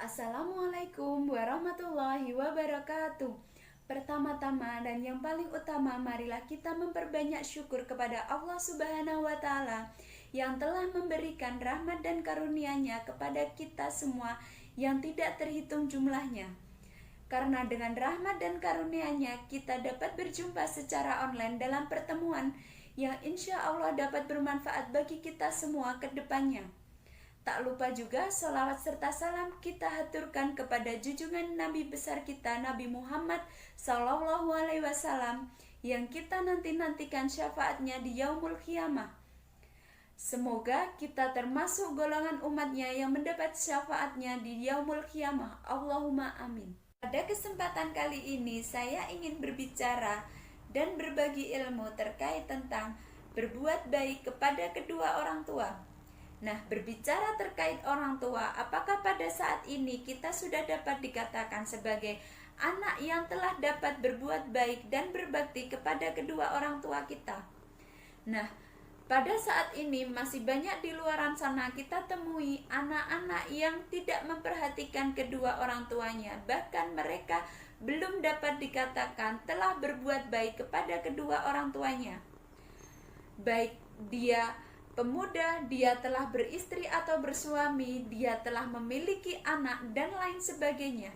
Assalamualaikum warahmatullahi wabarakatuh. Pertama-tama dan yang paling utama, marilah kita memperbanyak syukur kepada Allah Subhanahu wa Ta'ala yang telah memberikan rahmat dan karunia-Nya kepada kita semua yang tidak terhitung jumlahnya. Karena dengan rahmat dan karunia-Nya kita dapat berjumpa secara online dalam pertemuan yang insya Allah dapat bermanfaat bagi kita semua ke depannya. Tak lupa juga sholawat serta salam kita haturkan kepada junjungan Nabi besar kita, Nabi Muhammad Sallallahu Alaihi Wasallam, yang kita nantikan syafaatnya di Yaumul Qiyamah. Semoga kita termasuk golongan umatnya yang mendapat syafaatnya di Yaumul Qiyamah. Allahumma amin. Pada kesempatan kali ini saya ingin berbicara dan berbagi ilmu terkait tentang berbuat baik kepada kedua orang tua. Nah, berbicara terkait orang tua, apakah pada saat ini kita sudah dapat dikatakan sebagai anak yang telah dapat berbuat baik dan berbakti kepada kedua orang tua kita? Nah, pada saat ini masih banyak di luaran sana kita temui anak-anak yang tidak memperhatikan kedua orang tuanya, bahkan mereka belum dapat dikatakan telah berbuat baik kepada kedua orang tuanya. Baik dia pemuda, dia telah beristri atau bersuami, dia telah memiliki anak, dan lain sebagainya.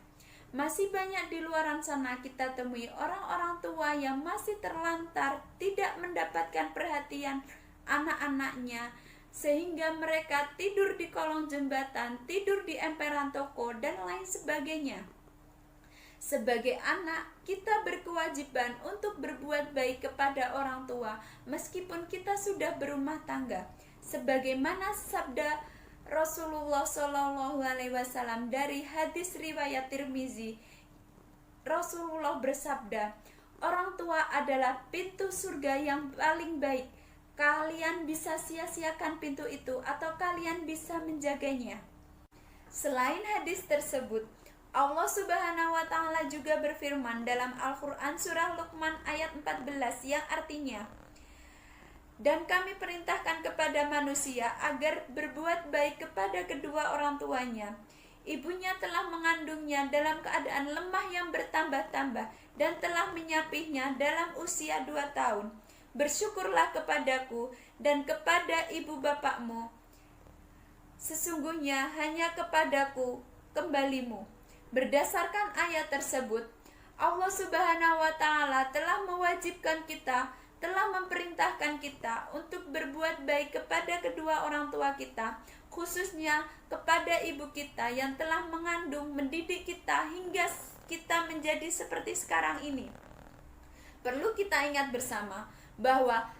Masih banyak di luaran sana kita temui orang-orang tua yang masih terlantar, tidak mendapatkan perhatian anak-anaknya, sehingga mereka tidur di kolong jembatan, tidur di emperan toko, dan lain sebagainya. Sebagai anak, kita berkewajiban untuk berbuat baik kepada orang tua meskipun kita sudah berumah tangga. Sebagaimana sabda Rasulullah Shallallahu Alaihi Wasallam dari hadis riwayat Tirmizi, Rasulullah bersabda, orang tua adalah pintu surga yang paling baik. Kalian bisa sia-siakan pintu itu atau kalian bisa menjaganya. Selain hadis tersebut, Allah Subhanahu wa Ta'ala juga berfirman dalam Al-Quran surah Luqman ayat 14 yang artinya, dan kami perintahkan kepada manusia agar berbuat baik kepada kedua orang tuanya. Ibunya telah mengandungnya dalam keadaan lemah yang bertambah-tambah dan telah menyapihnya dalam usia 2 tahun. Bersyukurlah kepadaku dan kepada ibu bapakmu. Sesungguhnya hanya kepadaku kembalimu. Berdasarkan ayat tersebut, Allah Subhanahu wa Ta'ala telah mewajibkan kita, telah memerintahkan kita untuk berbuat baik kepada kedua orang tua kita, khususnya kepada ibu kita yang telah mengandung, mendidik kita hingga kita menjadi seperti sekarang ini. Perlu kita ingat bersama bahwa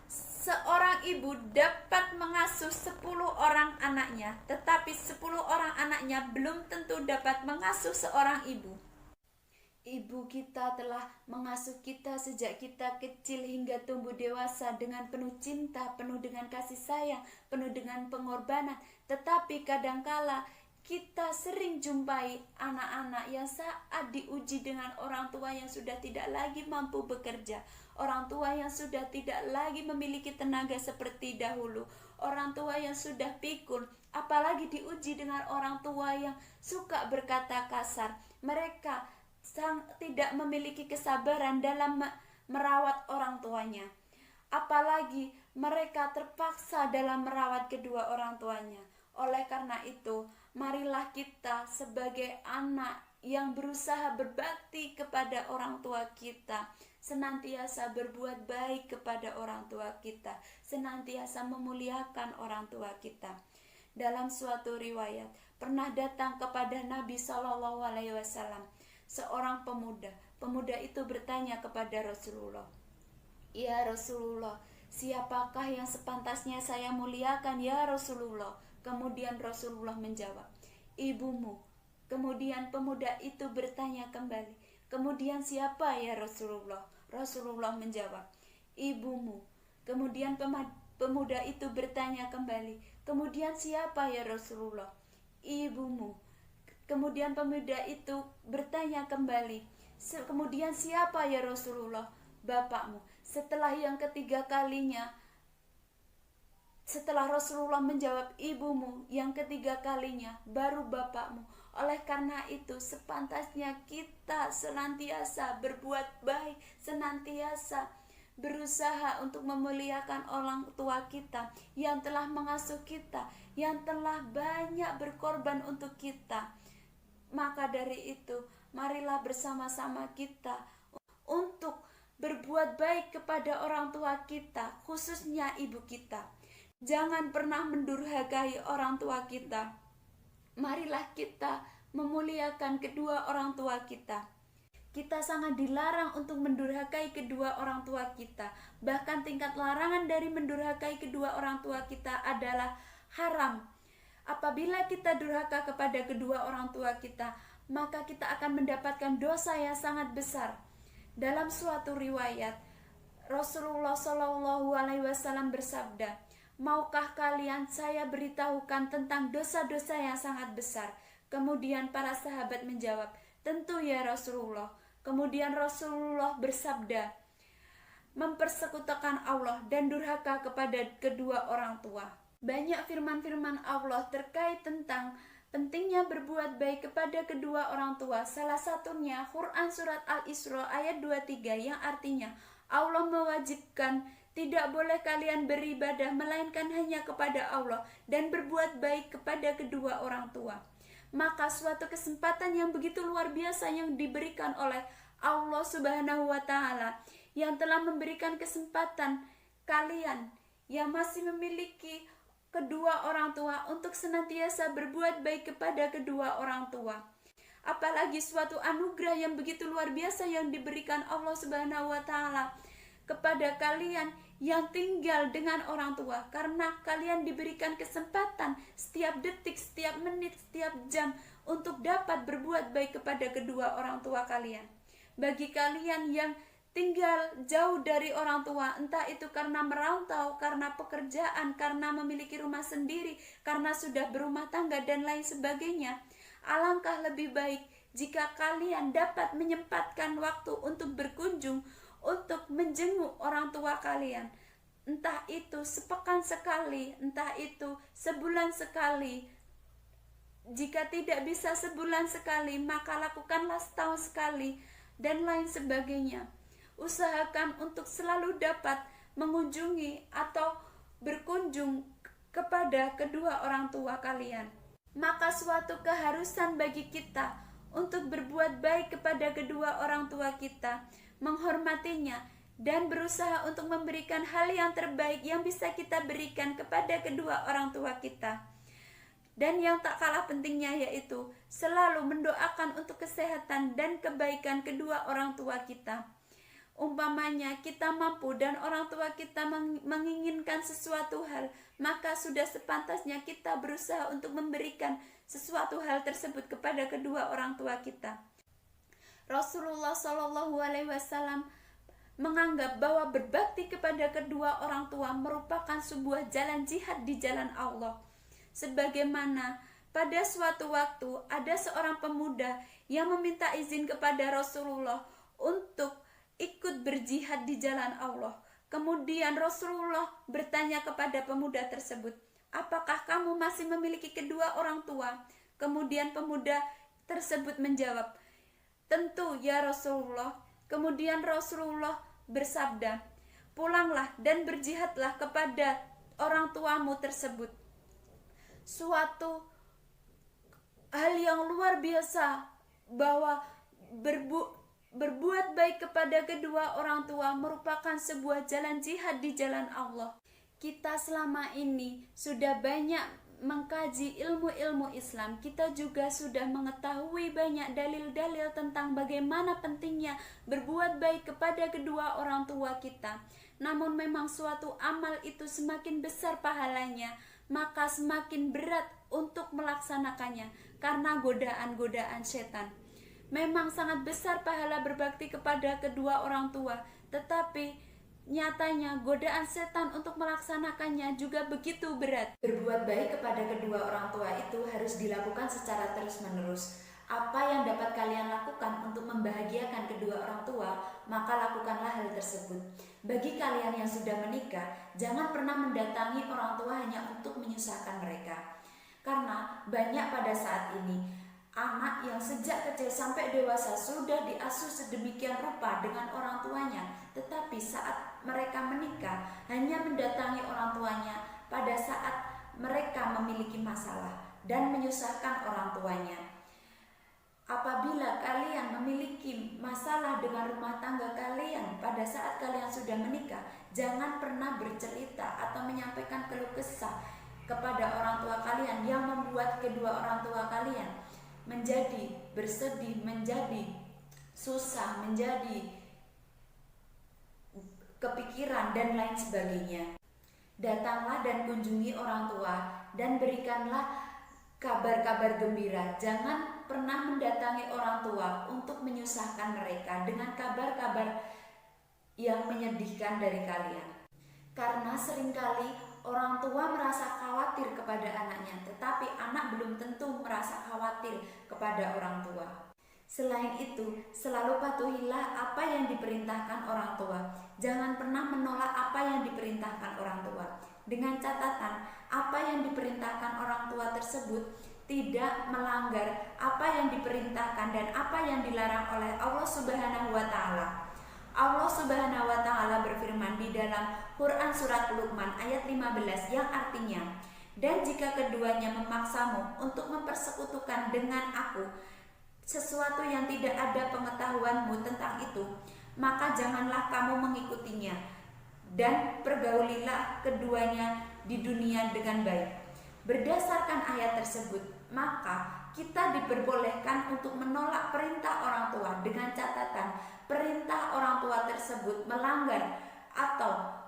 seorang ibu dapat mengasuh 10 orang anaknya, tetapi 10 orang anaknya belum tentu dapat mengasuh seorang ibu. Ibu kita telah mengasuh kita sejak kita kecil hingga tumbuh dewasa dengan penuh cinta, penuh dengan kasih sayang, penuh dengan pengorbanan. Tetapi kadangkala kita sering jumpai anak-anak yang saat diuji dengan orang tua yang sudah tidak lagi mampu bekerja, orang tua yang sudah tidak lagi memiliki tenaga seperti dahulu, orang tua yang sudah pikun, apalagi diuji dengan orang tua yang suka berkata kasar. Mereka tidak memiliki kesabaran dalam merawat orang tuanya, apalagi mereka terpaksa dalam merawat kedua orang tuanya. Oleh karena itu, marilah kita sebagai anak yang berusaha berbakti kepada orang tua kita, senantiasa berbuat baik kepada orang tua kita, senantiasa memuliakan orang tua kita. Dalam suatu riwayat, pernah datang kepada Nabi Shallallahu Alaihi Wasallam seorang pemuda. Pemuda itu bertanya kepada Rasulullah, "Ya Rasulullah, siapakah yang sepantasnya saya muliakan ya Rasulullah?" Kemudian Rasulullah menjawab, "Ibumu." Kemudian pemuda itu bertanya kembali, "Kemudian siapa ya Rasulullah?" Rasulullah menjawab, "Ibumu." Kemudian pemuda itu bertanya kembali, "Kemudian siapa ya Rasulullah?" "Ibumu." Kemudian pemuda itu bertanya kembali, "Kemudian siapa ya Rasulullah?" "Bapakmu." Setelah yang ketiga kalinya, setelah Rasulullah menjawab ibumu, yang ketiga kalinya baru bapakmu. Oleh karena itu, sepantasnya kita senantiasa berbuat baik, senantiasa berusaha untuk memuliakan orang tua kita yang telah mengasuh kita, yang telah banyak berkorban untuk kita. Maka dari itu, marilah bersama-sama kita untuk berbuat baik kepada orang tua kita, khususnya ibu kita. Jangan pernah mendurhakai orang tua kita. Marilah kita memuliakan kedua orang tua kita. Kita sangat dilarang untuk mendurhakai kedua orang tua kita. Bahkan tingkat larangan dari mendurhakai kedua orang tua kita adalah haram. Apabila kita durhaka kepada kedua orang tua kita, maka kita akan mendapatkan dosa yang sangat besar. Dalam suatu riwayat, Rasulullah Shallallahu Alaihi Wasallam bersabda, "Maukah kalian saya beritahukan tentang dosa-dosa yang sangat besar?" Kemudian para sahabat menjawab, "Tentu ya Rasulullah." Kemudian Rasulullah bersabda, "Mempersekutukan Allah dan durhaka kepada kedua orang tua." Banyak firman-firman Allah terkait tentang pentingnya berbuat baik kepada kedua orang tua. Salah satunya Quran surat Al-Isra ayat 23 yang artinya Allah mewajibkan tidak boleh kalian beribadah melainkan hanya kepada Allah dan berbuat baik kepada kedua orang tua. Maka suatu kesempatan yang begitu luar biasa yang diberikan oleh Allah Subhanahu wa Ta'ala, yang telah memberikan kesempatan kalian yang masih memiliki kedua orang tua untuk senantiasa berbuat baik kepada kedua orang tua. Apalagi suatu anugerah yang begitu luar biasa yang diberikan Allah Subhanahu wa Ta'ala kepada kalian yang tinggal dengan orang tua, karena kalian diberikan kesempatan setiap detik, setiap menit, setiap jam untuk dapat berbuat baik kepada kedua orang tua kalian. Bagi kalian yang tinggal jauh dari orang tua, entah itu karena merantau, karena pekerjaan, karena memiliki rumah sendiri, karena sudah berumah tangga dan lain sebagainya, alangkah lebih baik jika kalian dapat menyempatkan waktu untuk berkunjung, untuk menjenguk orang tua kalian. Entah itu sepekan sekali, entah itu sebulan sekali. Jika tidak bisa sebulan sekali, maka lakukanlah setahun sekali, dan lain sebagainya. Usahakan untuk selalu dapat mengunjungi atau berkunjung kepada kedua orang tua kalian. Maka suatu keharusan bagi kita untuk berbuat baik kepada kedua orang tua kita, menghormatinya, dan berusaha untuk memberikan hal yang terbaik yang bisa kita berikan kepada kedua orang tua kita. Dan yang tak kalah pentingnya yaitu selalu mendoakan untuk kesehatan dan kebaikan kedua orang tua kita. Umpamanya kita mampu dan orang tua kita menginginkan sesuatu hal, maka sudah sepantasnya kita berusaha untuk memberikan sesuatu hal tersebut kepada kedua orang tua kita. Rasulullah Shallallahu Alaihi Wasallam menganggap bahwa berbakti kepada kedua orang tua merupakan sebuah jalan jihad di jalan Allah. Sebagaimana pada suatu waktu ada seorang pemuda yang meminta izin kepada Rasulullah untuk ikut berjihad di jalan Allah. Kemudian Rasulullah bertanya kepada pemuda tersebut, "Apakah kamu masih memiliki kedua orang tua?" Kemudian pemuda tersebut menjawab, "Tentu ya Rasulullah." Kemudian Rasulullah bersabda, "Pulanglah dan berjihadlah kepada orang tuamu tersebut." Suatu hal yang luar biasa bahwa berbuat baik kepada kedua orang tua merupakan sebuah jalan jihad di jalan Allah. Kita selama ini sudah banyak mengkaji ilmu-ilmu Islam, kita juga sudah mengetahui banyak dalil-dalil tentang bagaimana pentingnya berbuat baik kepada kedua orang tua kita. Namun memang suatu amal itu semakin besar pahalanya, maka semakin berat untuk melaksanakannya karena godaan-godaan setan. Memang sangat besar pahala berbakti kepada kedua orang tua, tetapi nyatanya godaan setan untuk melaksanakannya juga begitu berat. Berbuat baik kepada kedua orang tua itu harus dilakukan secara terus-menerus. Apa yang dapat kalian lakukan untuk membahagiakan kedua orang tua, maka lakukanlah hal tersebut. Bagi kalian yang sudah menikah, jangan pernah mendatangi orang tua hanya untuk menyusahkan mereka. Karena banyak pada saat ini anak yang sejak kecil sampai dewasa sudah diasuh sedemikian rupa dengan orang tuanya, tetapi saat mereka menikah hanya mendatangi orang tuanya pada saat mereka memiliki masalah dan menyusahkan orang tuanya. Apabila kalian memiliki masalah dengan rumah tangga kalian pada saat kalian sudah menikah, jangan pernah bercerita atau menyampaikan keluh kesah kepada orang tua kalian yang membuat kedua orang tua kalian menjadi bersedih, menjadi susah, menjadi kepikiran dan lain sebagainya. Datanglah dan kunjungi orang tua dan berikanlah kabar-kabar gembira. Jangan pernah mendatangi orang tua untuk menyusahkan mereka dengan kabar-kabar yang menyedihkan dari kalian. Karena seringkali orang tua merasa khawatir kepada anaknya, tetapi anak belum tentu merasa khawatir kepada orang tua. Selain itu, selalu patuhilah apa yang diperintahkan orang tua. Jangan pernah menolak apa yang diperintahkan orang tua. Dengan catatan, apa yang diperintahkan orang tua tersebut tidak melanggar apa yang diperintahkan dan apa yang dilarang oleh Allah Subhanahu wa taala. Allah Subhanahu wa taala berfirman di dalam Quran surat Luqman ayat 15 yang artinya, "Dan jika keduanya memaksamu untuk mempersekutukan dengan aku sesuatu yang tidak ada pengetahuanmu tentang itu, maka janganlah kamu mengikutinya dan pergaulilah keduanya di dunia dengan baik." Berdasarkan ayat tersebut, maka kita diperbolehkan untuk menolak perintah orang tua dengan catatan perintah orang tua tersebut melanggar atau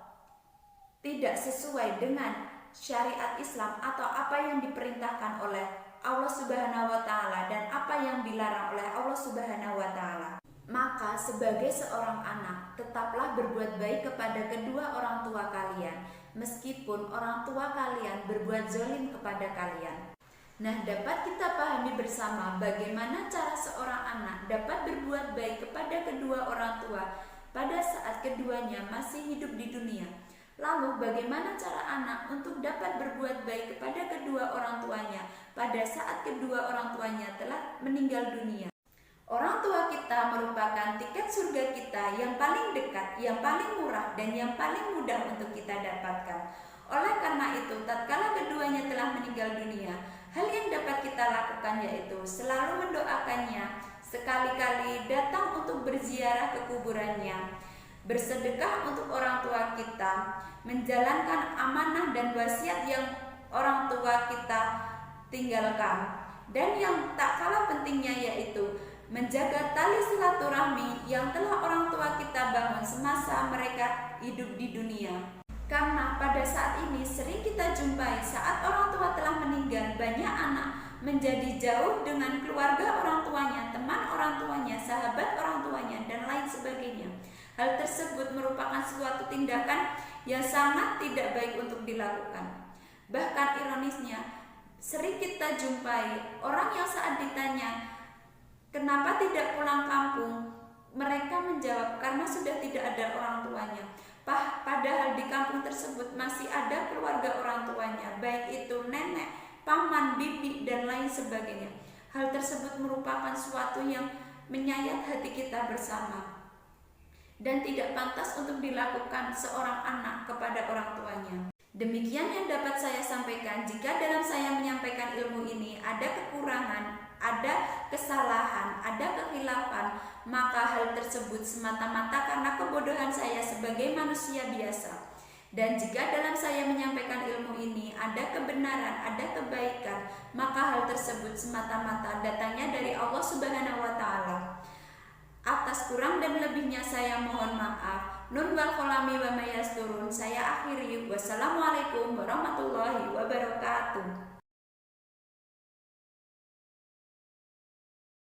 tidak sesuai dengan syariat Islam atau apa yang diperintahkan oleh Allah Subhanahu wa taala dan apa yang dilarang oleh Allah Subhanahu wa taala. Maka sebagai seorang anak, tetaplah berbuat baik kepada kedua orang tua kalian, meskipun orang tua kalian berbuat zalim kepada kalian. Nah, dapat kita pahami bersama bagaimana cara seorang anak dapat berbuat baik kepada kedua orang tua pada saat keduanya masih hidup di dunia. Lalu bagaimana cara anak untuk dapat berbuat baik kepada kedua orang tuanya pada saat kedua orang tuanya telah meninggal dunia? Orang tua kita merupakan tiket surga kita yang paling dekat, yang paling murah, dan yang paling mudah untuk kita dapatkan. Oleh karena itu, tatkala keduanya telah meninggal dunia, hal yang dapat kita lakukan yaitu selalu mendoakannya, sekali-kali datang untuk berziarah ke kuburannya, bersedekah untuk orang tua kita, menjalankan amanah dan wasiat yang orang tua kita tinggalkan, dan yang tak kalah pentingnya yaitu menjaga tali silaturahmi yang telah orang tua kita bangun semasa mereka hidup di dunia. Karena pada saat ini sering kita jumpai saat orang tua telah meninggal, banyak anak menjadi jauh dengan keluarga orang tuanya, teman orang tuanya, sahabat orang tuanya, dan lain sebagainya. Hal tersebut merupakan suatu tindakan yang sangat tidak baik untuk dilakukan. Bahkan ironisnya, sering kita jumpai orang yang saat ditanya kenapa tidak pulang kampung, mereka menjawab karena sudah tidak ada orang tuanya. Padahal di kampung tersebut masih ada keluarga orang tuanya, baik itu nenek, paman, bibi, dan lain sebagainya. Hal tersebut merupakan suatu yang menyayat hati kita bersama dan tidak pantas untuk dilakukan seorang anak kepada orang tuanya. Demikian yang dapat saya sampaikan. Jika dalam saya menyampaikan ilmu ini ada kekurangan, ada kesalahan, ada kekhilafan, maka hal tersebut semata-mata karena kebodohan saya sebagai manusia biasa. Dan jika dalam saya menyampaikan ilmu ini ada kebenaran, ada kebaikan, maka hal tersebut semata-mata datangnya dari Allah Subhanahu wa taala. Atas kurang dan lebihnya saya mohon maaf. Nun wal qalami wa ma yasturun. Saya akhiri. Wassalamualaikum warahmatullahi wabarakatuh.